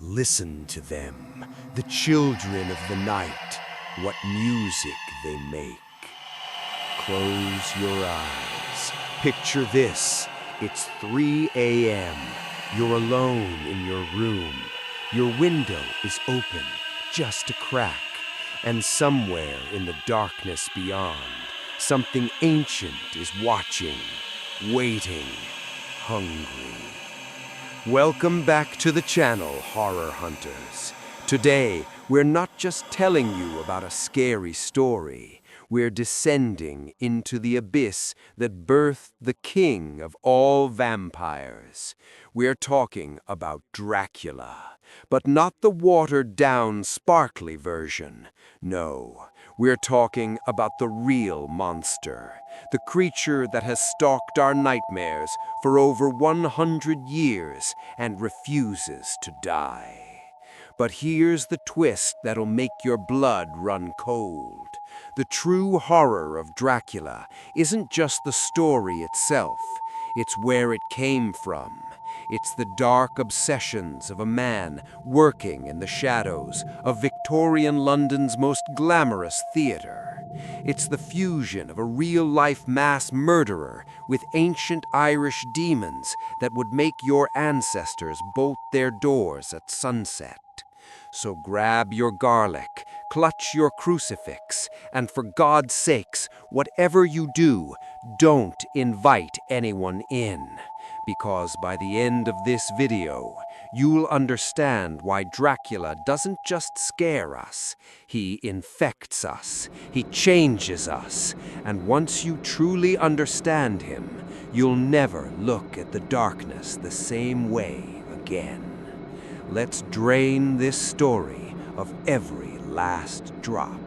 Listen to them, the children of the night, what music they make. Close your eyes. Picture this. It's 3 a.m. You're alone in your room. Your window is open, just a crack. And somewhere in the darkness beyond, something ancient is watching, waiting, hungry. Welcome back to the channel, Horror Hunters. Today, we're not just telling you about a scary story. We're descending into the abyss that birthed the king of all vampires. We're talking about Dracula, but not the watered-down, sparkly version. No, we're talking about the real monster, the creature that has stalked our nightmares for over 100 years and refuses to die. But here's the twist that'll make your blood run cold. The true horror of Dracula isn't just the story itself, it's where it came from. It's the dark obsessions of a man working in the shadows of Victorian London's most glamorous theatre. It's the fusion of a real-life mass murderer with ancient Irish demons that would make your ancestors bolt their doors at sunset. So grab your garlic, clutch your crucifix, and for God's sakes, whatever you do, don't invite anyone in. Because by the end of this video, you'll understand why Dracula doesn't just scare us, he infects us, he changes us, and once you truly understand him, you'll never look at the darkness the same way again. Let's drain this story of every last drop.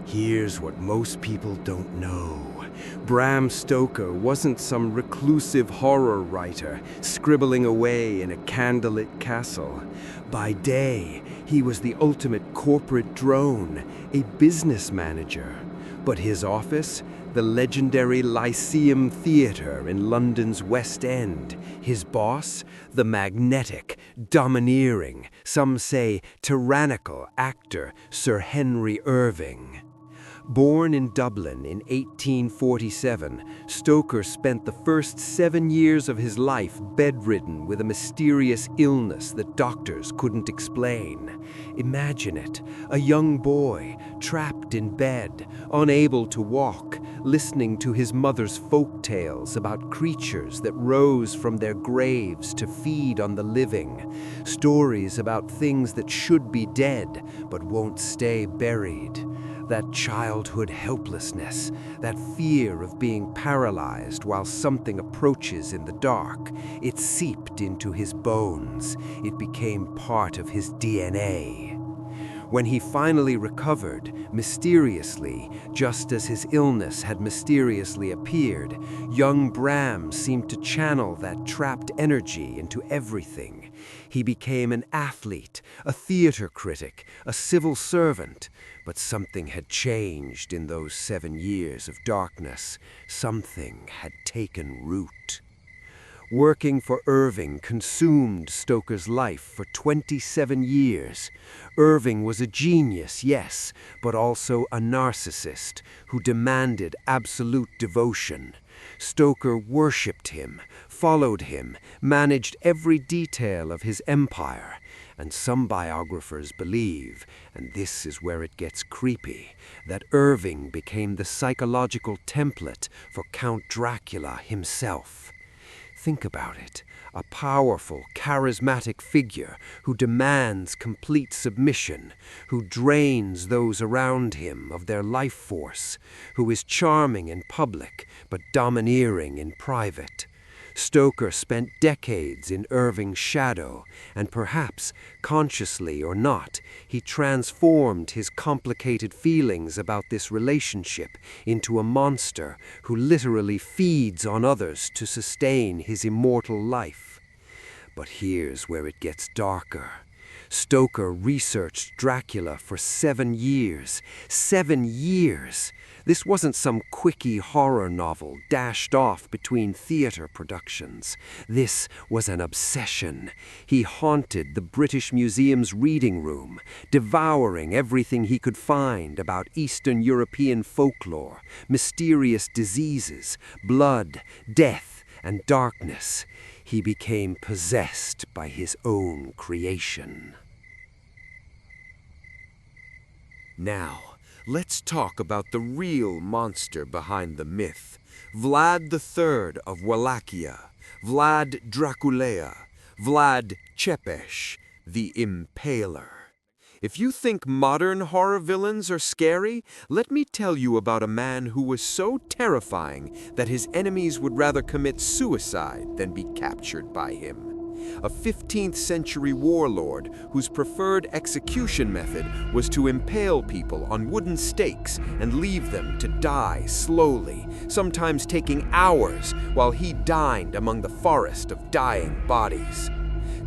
Here's what most people don't know. Bram Stoker wasn't some reclusive horror writer scribbling away in a candlelit castle. By day, he was the ultimate corporate drone, a business manager. But his office? The legendary Lyceum Theatre in London's West End. His boss? The magnetic, domineering, some say tyrannical actor Sir Henry Irving. Born in Dublin in 1847, Stoker spent the first 7 years of his life bedridden with a mysterious illness that doctors couldn't explain. Imagine it, a young boy, trapped in bed, unable to walk, listening to his mother's folk tales about creatures that rose from their graves to feed on the living, stories about things that should be dead but won't stay buried. That childhood helplessness, that fear of being paralyzed while something approaches in the dark, it seeped into his bones. It became part of his DNA. When he finally recovered, mysteriously, just as his illness had mysteriously appeared, young Bram seemed to channel that trapped energy into everything. He became an athlete, a theater critic, a civil servant. But something had changed in those 7 years of darkness. Something had taken root. Working for Irving consumed Stoker's life for 27 years. Irving was a genius, yes, but also a narcissist who demanded absolute devotion. Stoker worshipped him, followed him, managed every detail of his empire. And some biographers believe, and this is where it gets creepy, that Irving became the psychological template for Count Dracula himself. Think about it. A powerful, charismatic figure who demands complete submission, who drains those around him of their life force, who is charming in public but domineering in private. Stoker spent decades in Irving's shadow, and perhaps, consciously or not, he transformed his complicated feelings about this relationship into a monster who literally feeds on others to sustain his immortal life. But here's where it gets darker. Stoker researched Dracula for 7 years. 7 years! This wasn't some quickie horror novel dashed off between theater productions. This was an obsession. He haunted the British Museum's reading room, devouring everything he could find about Eastern European folklore, mysterious diseases, blood, death, and darkness. He became possessed by his own creation. Now, let's talk about the real monster behind the myth. Vlad III of Wallachia, Vlad Dracula, Vlad Tepes, the Impaler. If you think modern horror villains are scary, let me tell you about a man who was so terrifying that his enemies would rather commit suicide than be captured by him. A 15th century warlord whose preferred execution method was to impale people on wooden stakes and leave them to die slowly, sometimes taking hours while he dined among the forest of dying bodies.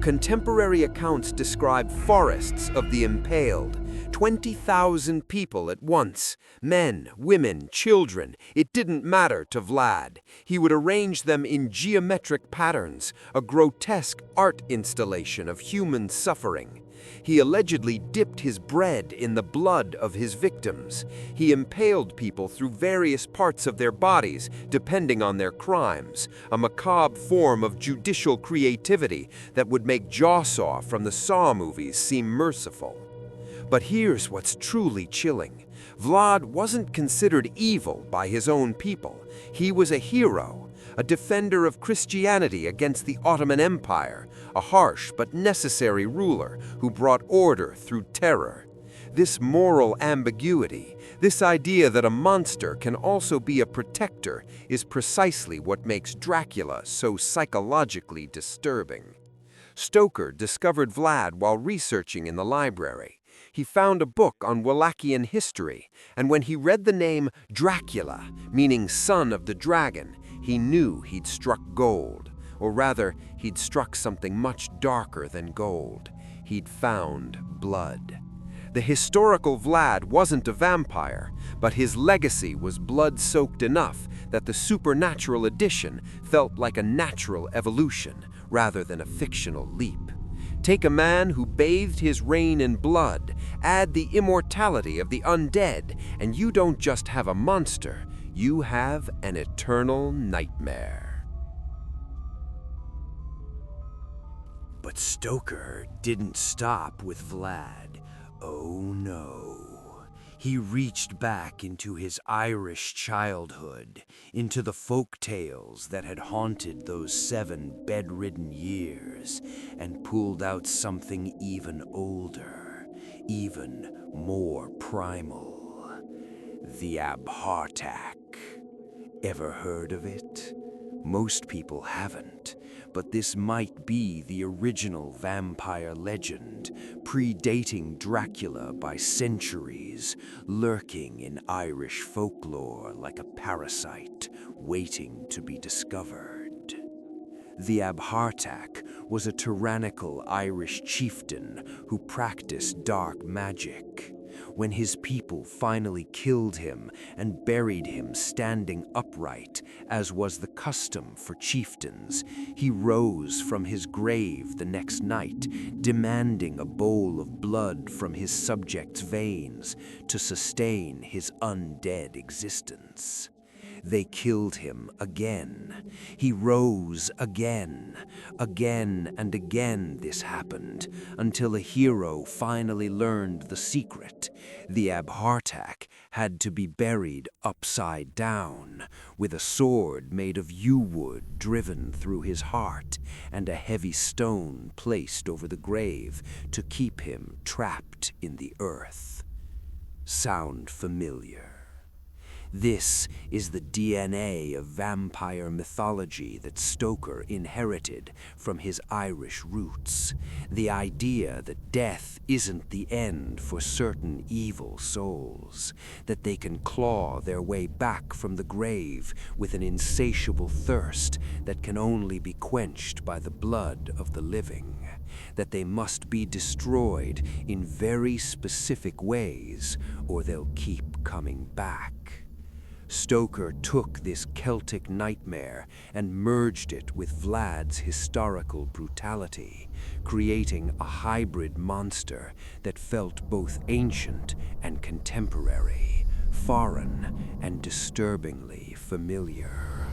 Contemporary accounts describe forests of the impaled, 20,000 people at once, men, women, children. It didn't matter to Vlad. He would arrange them in geometric patterns, a grotesque art installation of human suffering. He allegedly dipped his bread in the blood of his victims. He impaled people through various parts of their bodies, depending on their crimes, a macabre form of judicial creativity that would make Jawsaw from the Saw movies seem merciful. But here's what's truly chilling. Vlad wasn't considered evil by his own people. He was a hero, a defender of Christianity against the Ottoman Empire, a harsh but necessary ruler who brought order through terror. This moral ambiguity, this idea that a monster can also be a protector, is precisely what makes Dracula so psychologically disturbing. Stoker discovered Vlad while researching in the library. He found a book on Wallachian history, and when he read the name Dracula, meaning son of the dragon, he knew he'd struck gold. Or rather, he'd struck something much darker than gold. He'd found blood. The historical Vlad wasn't a vampire, but his legacy was blood-soaked enough that the supernatural addition felt like a natural evolution rather than a fictional leap. Take a man who bathed his reign in blood, add the immortality of the undead, and you don't just have a monster, you have an eternal nightmare. But Stoker didn't stop with Vlad. Oh no. He reached back into his Irish childhood, into the folk tales that had haunted those 7 bedridden years, and pulled out something even older, even more primal. The Abhartach. Ever heard of it? Most people haven't, but this might be the original vampire legend, predating Dracula by centuries, lurking in Irish folklore like a parasite waiting to be discovered. The Abhartach was a tyrannical Irish chieftain who practiced dark magic. When his people finally killed him and buried him standing upright, as was the custom for chieftains, he rose from his grave the next night, demanding a bowl of blood from his subjects' veins to sustain his undead existence. They killed him again. He rose again. Again and again this happened, until a hero finally learned the secret. The Abhartach had to be buried upside down, with a sword made of yew wood driven through his heart, and a heavy stone placed over the grave to keep him trapped in the earth. Sound familiar? This is the DNA of vampire mythology that Stoker inherited from his Irish roots. The idea that death isn't the end for certain evil souls, that they can claw their way back from the grave with an insatiable thirst that can only be quenched by the blood of the living, that they must be destroyed in very specific ways or they'll keep coming back. Stoker took this Celtic nightmare and merged it with Vlad's historical brutality, creating a hybrid monster that felt both ancient and contemporary, foreign and disturbingly familiar.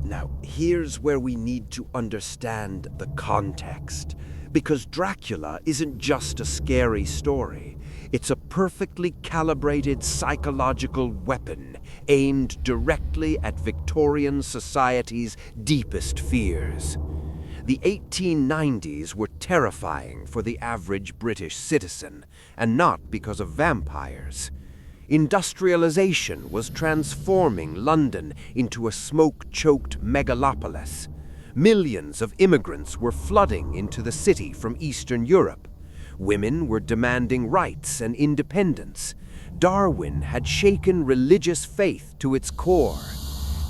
Now, here's where we need to understand the context, because Dracula isn't just a scary story. It's a perfectly calibrated psychological weapon aimed directly at Victorian society's deepest fears. The 1890s were terrifying for the average British citizen, and not because of vampires. Industrialization was transforming London into a smoke-choked megalopolis. Millions of immigrants were flooding into the city from Eastern Europe. Women were demanding rights and independence. Darwin had shaken religious faith to its core.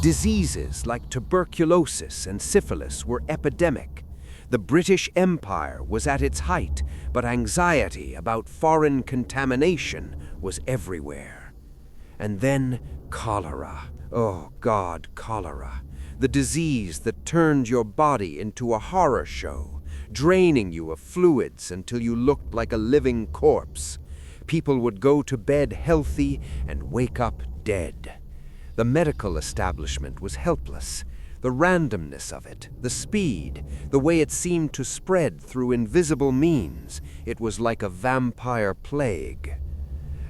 Diseases like tuberculosis and syphilis were epidemic. The British Empire was at its height, but anxiety about foreign contamination was everywhere. And then cholera. Oh God, cholera. The disease that turned your body into a horror show, draining you of fluids until you looked like a living corpse. People would go to bed healthy and wake up dead. The medical establishment was helpless. The randomness of it, the speed, the way it seemed to spread through invisible means, it was like a vampire plague.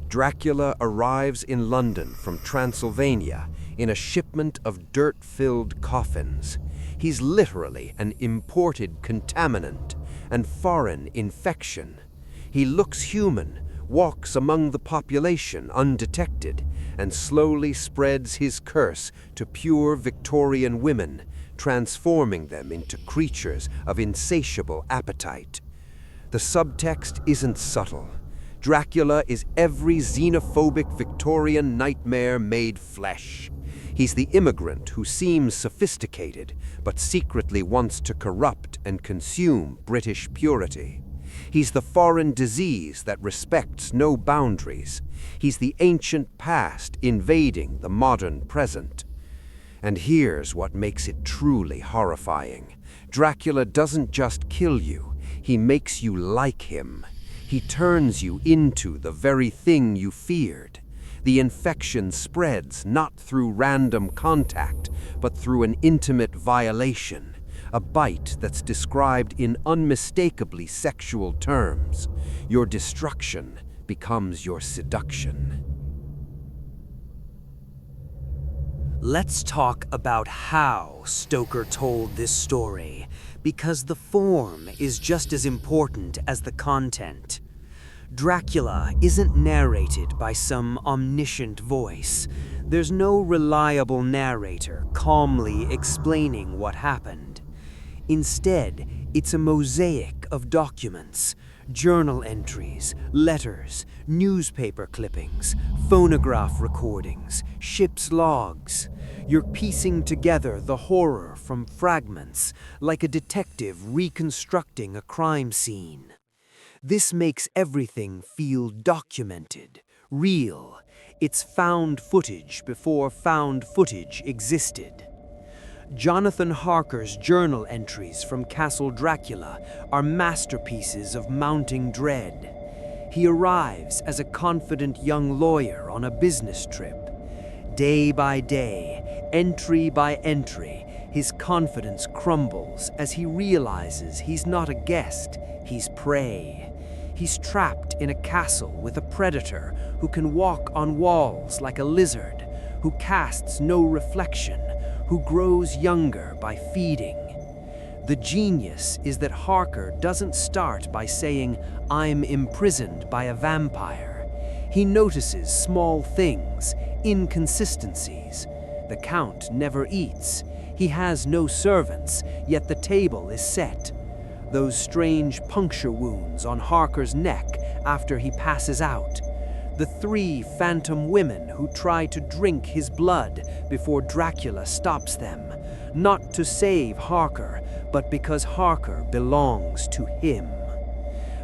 Dracula arrives in London from Transylvania in a shipment of dirt-filled coffins. He's literally an imported contaminant and foreign infection. He looks human, walks among the population undetected, and slowly spreads his curse to pure Victorian women, transforming them into creatures of insatiable appetite. The subtext isn't subtle. Dracula is every xenophobic Victorian nightmare made flesh. He's the immigrant who seems sophisticated, but secretly wants to corrupt and consume British purity. He's the foreign disease that respects no boundaries. He's the ancient past invading the modern present. And here's what makes it truly horrifying. Dracula doesn't just kill you, he makes you like him. He turns you into the very thing you feared. The infection spreads not through random contact, but through an intimate violation, a bite that's described in unmistakably sexual terms. Your destruction becomes your seduction. Let's talk about how Stoker told this story, because the form is just as important as the content. Dracula isn't narrated by some omniscient voice. There's no reliable narrator calmly explaining what happened. Instead, it's a mosaic of documents, journal entries, letters, newspaper clippings, phonograph recordings, ship's logs. You're piecing together the horror from fragments, like a detective reconstructing a crime scene. This makes everything feel documented, real. It's found footage before found footage existed. Jonathan Harker's journal entries from Castle Dracula are masterpieces of mounting dread. He arrives as a confident young lawyer on a business trip. Day by day, entry by entry, his confidence crumbles as he realizes he's not a guest, he's prey. He's trapped in a castle with a predator who can walk on walls like a lizard, who casts no reflection, who grows younger by feeding. The genius is that Harker doesn't start by saying, "I'm imprisoned by a vampire." He notices small things, inconsistencies. The Count never eats. He has no servants, yet the table is set. Those strange puncture wounds on Harker's neck after he passes out. The 3 phantom women who try to drink his blood before Dracula stops them, not to save Harker, but because Harker belongs to him.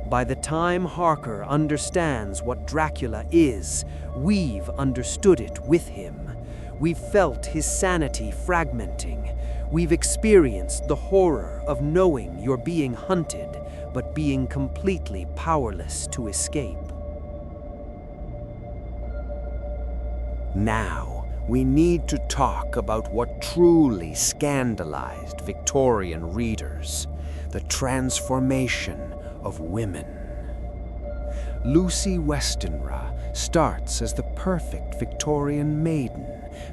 By the time Harker understands what Dracula is, we've understood it with him. We've felt his sanity fragmenting. We've experienced the horror of knowing you're being hunted, but being completely powerless to escape. Now, we need to talk about what truly scandalized Victorian readers: the transformation of women. Lucy Westenra starts as the perfect Victorian maiden,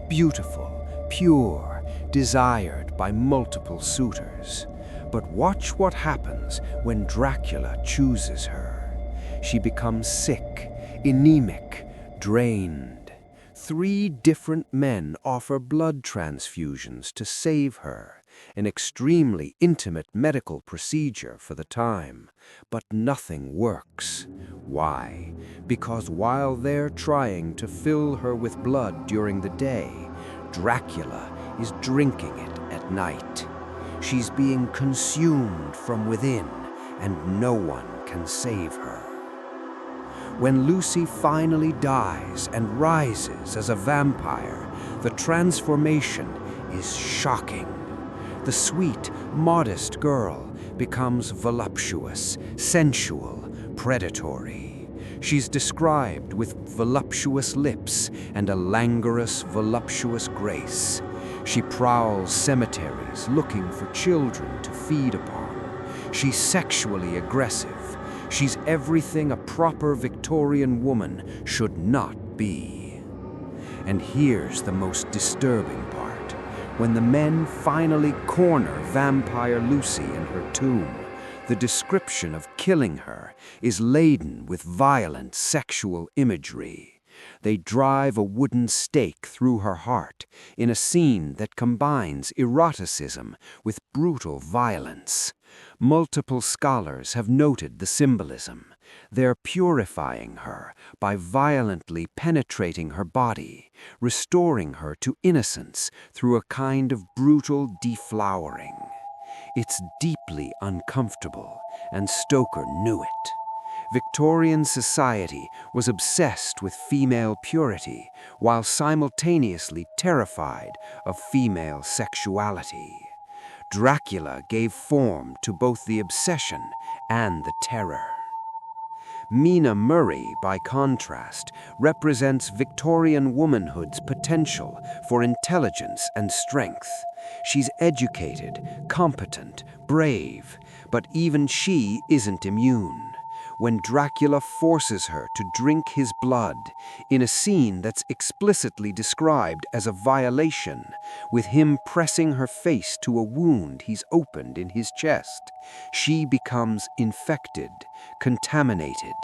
beautiful, pure, desired by multiple suitors. But watch what happens when Dracula chooses her. She becomes sick, anemic, drained. 3 different men offer blood transfusions to save her, an extremely intimate medical procedure for the time. But nothing works. Why? Because while they're trying to fill her with blood during the day, Dracula is drinking it at night. She's being consumed from within, and no one can save her. When Lucy finally dies and rises as a vampire, the transformation is shocking. The sweet, modest girl becomes voluptuous, sensual, predatory. She's described with voluptuous lips and a languorous, voluptuous grace. She prowls cemeteries looking for children to feed upon. She's sexually aggressive. She's everything a proper Victorian woman should not be. And here's the most disturbing part. When the men finally corner Vampire Lucy in her tomb, the description of killing her is laden with violent sexual imagery. They drive a wooden stake through her heart in a scene that combines eroticism with brutal violence. Multiple scholars have noted the symbolism. They're purifying her by violently penetrating her body, restoring her to innocence through a kind of brutal deflowering. It's deeply uncomfortable, and Stoker knew it. Victorian society was obsessed with female purity, while simultaneously terrified of female sexuality. Dracula gave form to both the obsession and the terror. Mina Murray, by contrast, represents Victorian womanhood's potential for intelligence and strength. She's educated, competent, brave, but even she isn't immune. When Dracula forces her to drink his blood, in a scene that's explicitly described as a violation, with him pressing her face to a wound he's opened in his chest, she becomes infected, contaminated.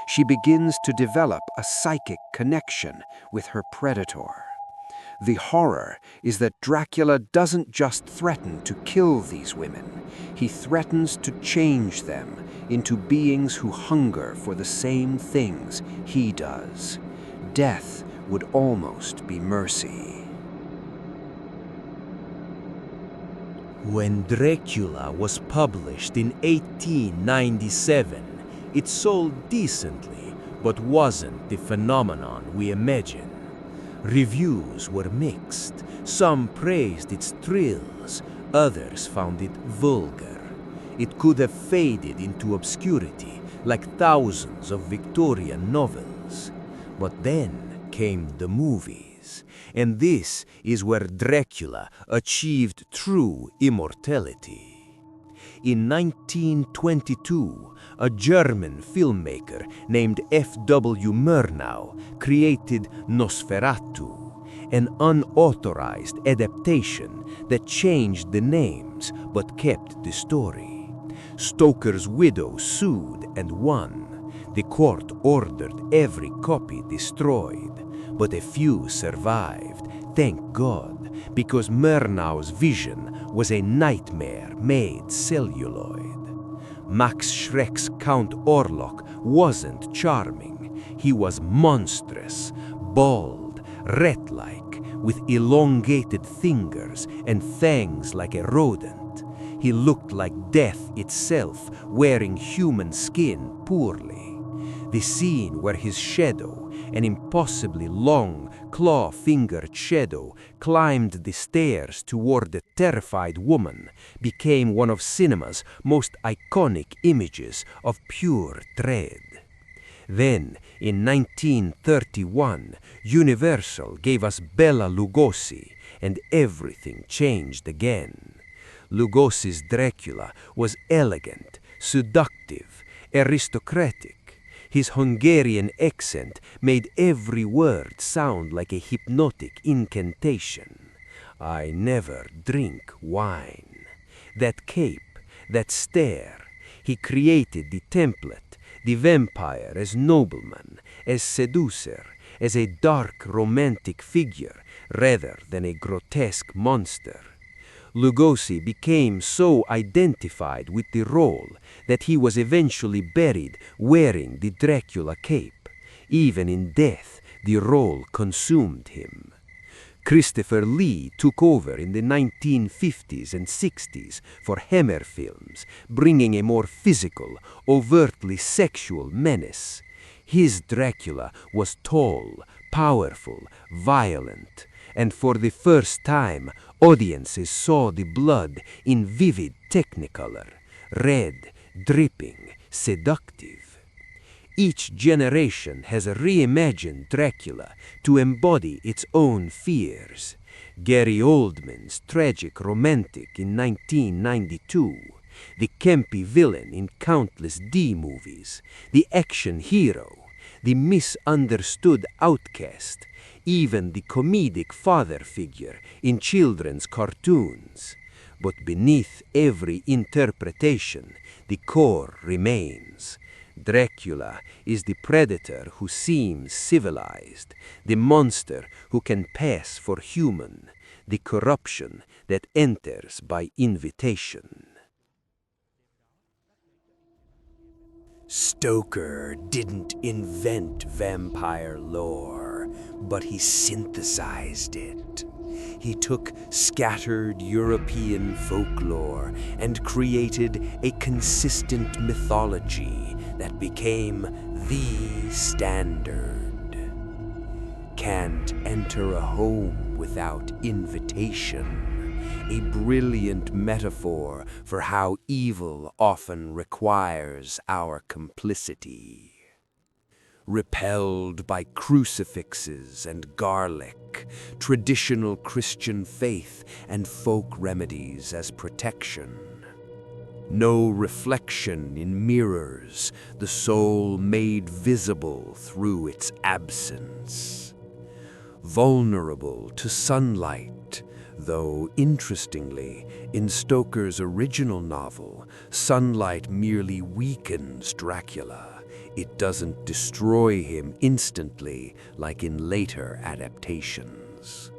She begins to develop a psychic connection with her predator. The horror is that Dracula doesn't just threaten to kill these women, he threatens to change them into beings who hunger for the same things he does. Death would almost be mercy. When Dracula was published in 1897, it sold decently, but wasn't the phenomenon we imagined. Reviews were mixed. Some praised its thrills, others found it vulgar. It could have faded into obscurity like thousands of Victorian novels. But then came the movies, and this is where Dracula achieved true immortality. In 1922, a German filmmaker named F.W. Murnau created Nosferatu, an unauthorized adaptation that changed the names but kept the story. Stoker's widow sued and won. The court ordered every copy destroyed, but a few survived, thank God, because Murnau's vision was a nightmare made celluloid. Max Schreck's Count Orlok wasn't charming. He was monstrous, bald, rat-like, with elongated fingers and fangs like a rodent. He looked like death itself, wearing human skin poorly. The scene where his shadow, an impossibly long, claw-fingered shadow, climbed the stairs toward the terrified woman, became one of cinema's most iconic images of pure dread. Then, in 1931, Universal gave us Bela Lugosi, and everything changed again. Lugosi's Dracula was elegant, seductive, aristocratic. His Hungarian accent made every word sound like a hypnotic incantation. I never drink wine. That cape, that stare, he created the template, the vampire as nobleman, as seducer, as a dark romantic figure rather than a grotesque monster. Lugosi became so identified with the role that he was eventually buried wearing the Dracula cape. Even in death, the role consumed him. Christopher Lee took over in the 1950s and 60s for Hammer films, bringing a more physical, overtly sexual menace. His Dracula was tall, powerful, violent, and for the first time, audiences saw the blood in vivid technicolor, red, dripping, seductive. Each generation has reimagined Dracula to embody its own fears. Gary Oldman's tragic romantic in 1992, the campy villain in countless D movies, the action hero, the misunderstood outcast, even the comedic father figure in children's cartoons. But beneath every interpretation, the core remains. Dracula is the predator who seems civilized, the monster who can pass for human, the corruption that enters by invitation. Stoker didn't invent vampire lore, but he synthesized it. He took scattered European folklore and created a consistent mythology that became the standard. Can't enter a home without invitation. A brilliant metaphor for how evil often requires our complicity. Repelled by crucifixes and garlic, traditional Christian faith and folk remedies as protection. No reflection in mirrors, the soul made visible through its absence. Vulnerable to sunlight, though interestingly, in Stoker's original novel, sunlight merely weakens Dracula. It doesn't destroy him instantly like in later adaptations.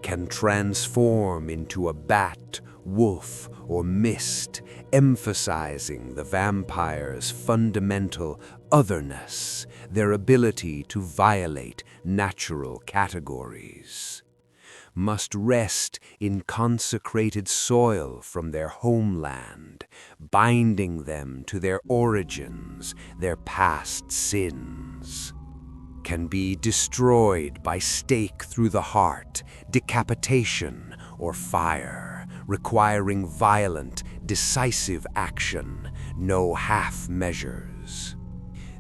Can transform into a bat, wolf, or mist, emphasizing the vampire's fundamental otherness, their ability to violate natural categories. Must rest in consecrated soil from their homeland, binding them to their origins, their past sins. Can be destroyed by stake through the heart, decapitation, or fire, requiring violent, decisive action, no half measures.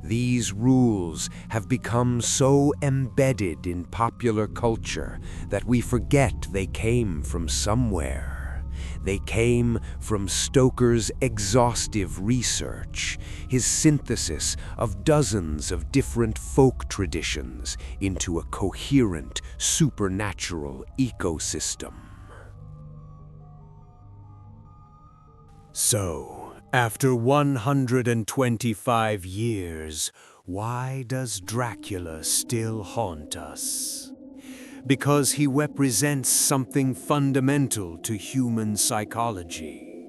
These rules have become so embedded in popular culture that we forget they came from somewhere. They came from Stoker's exhaustive research, his synthesis of dozens of different folk traditions into a coherent, supernatural ecosystem. So, After 125 years, why does Dracula still haunt us? Because he represents something fundamental to human psychology.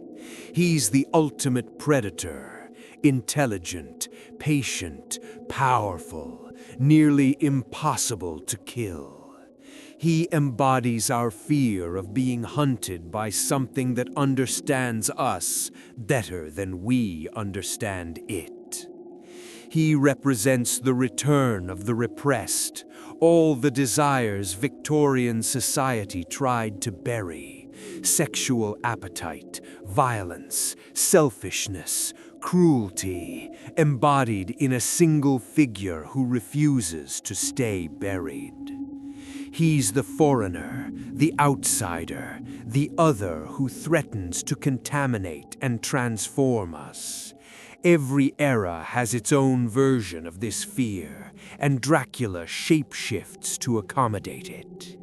He's the ultimate predator, intelligent, patient, powerful, nearly impossible to kill. He embodies our fear of being hunted by something that understands us better than we understand it. He represents the return of the repressed, all the desires Victorian society tried to bury: sexual appetite, violence, selfishness, cruelty, embodied in a single figure who refuses to stay buried. He's the foreigner, the outsider, the other who threatens to contaminate and transform us. Every era has its own version of this fear, and Dracula shapeshifts to accommodate it.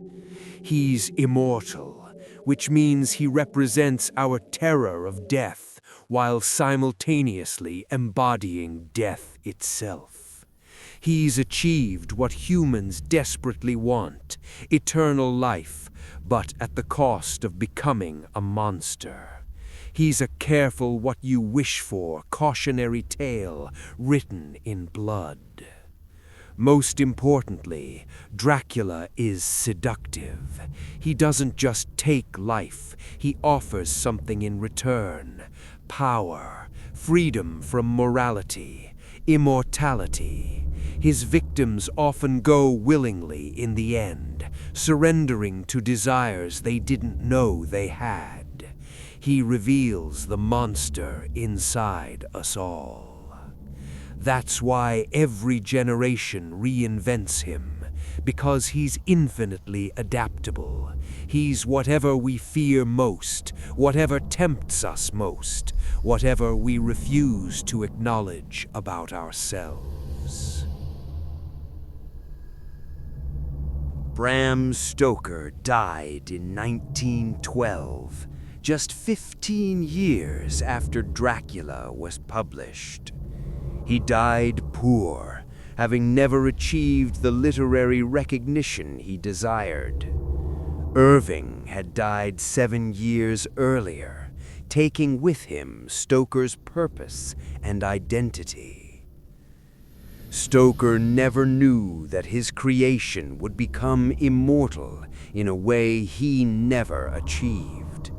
He's immortal, which means he represents our terror of death while simultaneously embodying death itself. He's achieved what humans desperately want: eternal life, but at the cost of becoming a monster. He's a careful what you wish for cautionary tale written in blood. Most importantly, Dracula is seductive. He doesn't just take life, he offers something in return: power, freedom from morality, immortality. His victims often go willingly in the end, surrendering to desires they didn't know they had. He reveals the monster inside us all. That's why every generation reinvents him, because he's infinitely adaptable. He's whatever we fear most, whatever tempts us most, whatever we refuse to acknowledge about ourselves. Bram Stoker died in 1912, just 15 years after Dracula was published. He died poor, having never achieved the literary recognition he desired. Irving had died 7 years earlier, taking with him Stoker's purpose and identity. Stoker never knew that his creation would become immortal in a way he never achieved.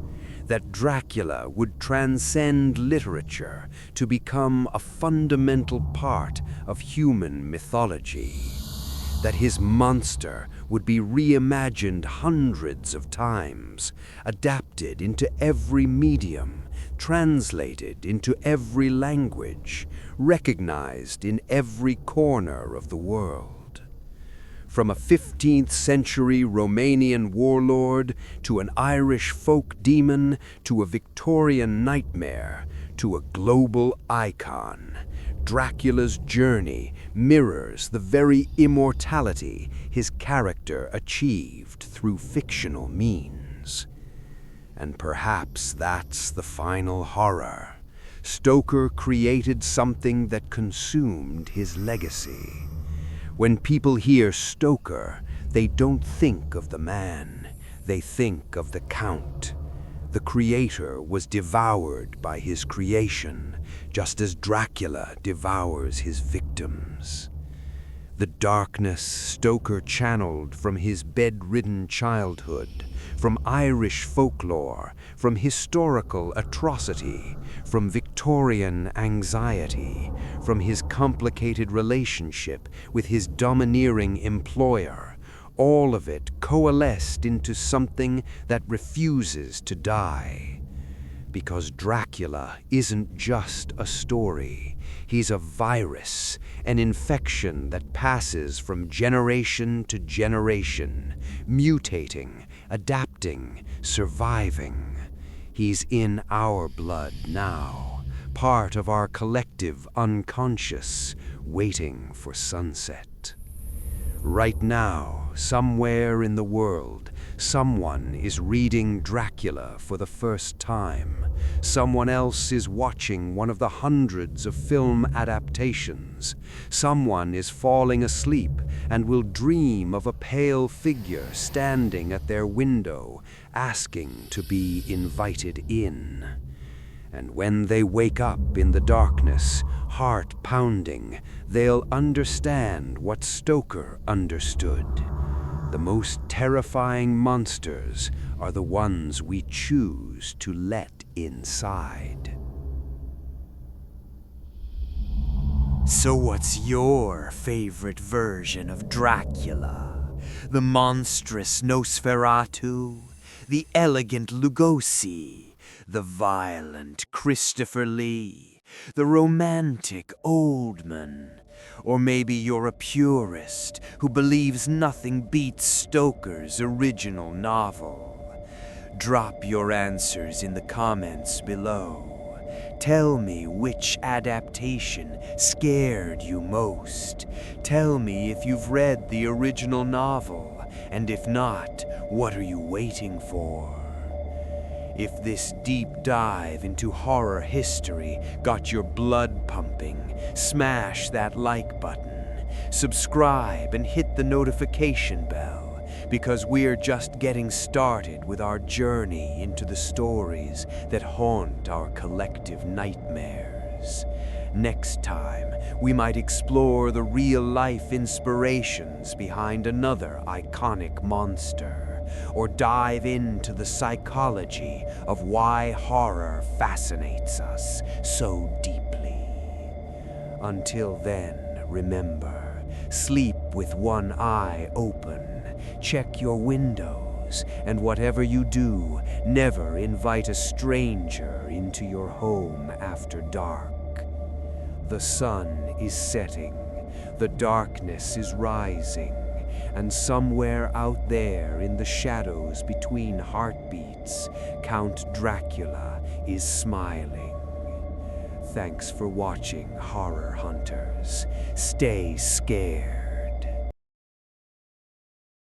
That Dracula would transcend literature to become a fundamental part of human mythology. That his monster would be reimagined hundreds of times, adapted into every medium, translated into every language, recognized in every corner of the world. From a 15th century Romanian warlord, to an Irish folk demon, to a Victorian nightmare, to a global icon, Dracula's journey mirrors the very immortality his character achieved through fictional means. And perhaps that's the final horror. Stoker created something that consumed his legacy. When people hear Stoker, they don't think of the man, they think of the Count. The creator was devoured by his creation, just as Dracula devours his victims. The darkness Stoker channeled from his bedridden childhood, from Irish folklore, from historical atrocity, from Victorian anxiety, from his complicated relationship with his domineering employer, all of it coalesced into something that refuses to die. Because Dracula isn't just a story. He's a virus, an infection that passes from generation to generation, mutating, adapting, surviving. He's in our blood now, part of our collective unconscious, waiting for sunset. Right now, somewhere in the world, Someone is reading Dracula for the first time. Someone else is watching one of the hundreds of film adaptations. Someone is falling asleep and will dream of a pale figure standing at their window, asking to be invited in. And when they wake up in the darkness, heart pounding, they'll understand what Stoker understood. The most terrifying monsters are the ones we choose to let inside. So what's your favorite version of Dracula? The monstrous Nosferatu? The elegant Lugosi? The violent Christopher Lee? The romantic Oldman? Or maybe you're a purist who believes nothing beats Stoker's original novel? Drop your answers in the comments below. Tell me which adaptation scared you most. Tell me if you've read the original novel, and if not, what are you waiting for? If this deep dive into horror history got your blood pumping, smash that like button, subscribe and hit the notification bell, because we're just getting started with our journey into the stories that haunt our collective nightmares. Next time, we might explore the real-life inspirations behind another iconic monster, or dive into the psychology of why horror fascinates us so deeply. Until then, remember, sleep with one eye open, check your windows, and whatever you do, never invite a stranger into your home after dark. The sun is setting, the darkness is rising, and somewhere out there in the shadows between heartbeats, Count Dracula is smiling. Thanks for watching, horror hunters. Stay scared.